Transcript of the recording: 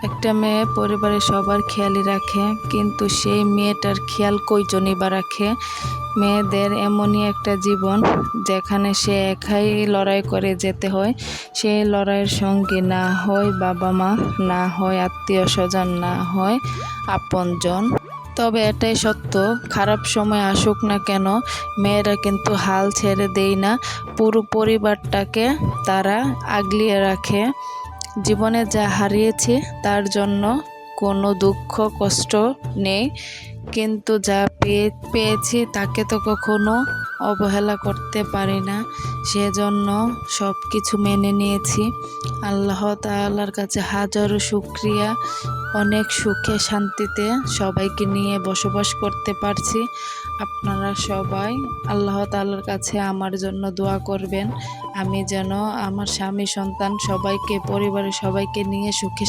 একটা মেয়ে পরিবারের সবার খেয়ালই রাখে, কিন্তু সেই মেয়েটার খেয়াল কয়জনই বা রাখে। মেয়েদের এমনই একটা জীবন যেখানে সে একাই লড়াই করে যেতে হয়। সেই লড়াইয়ের সঙ্গী না হয় বাবা মা, না হয় আত্মীয় স্বজন, না হয় আপনজন। তবে এটাই সত্য, খারাপ সময় আসুক না কেন মেয়েরা কিন্তু হাল ছেড়ে দেয় না। পুরো পরিবারটাকে তারা আগলিয়ে রাখে। জীবনে যা হারিয়েছি তার জন্য কোনো দুঃখ কষ্ট নেই, কিন্তু যা পেয়েছি তাকে তো কখনো অবহেলা করতে পারি না। সেজন্য সব কিছু মেনে নিয়েছি। আল্লাহ তাআলার কাছে হাজারো শুকরিয়া, অনেক সুখে শান্তিতে সবাইকে নিয়ে বসবাস করতে পারছি। আপনারা সবাই আল্লাহ তাআলার কাছে আমার জন্য দোয়া করবেন, আমি যেন আমার স্বামী সন্তান সবাইকে, পরিবারের সবাইকে নিয়ে সুখে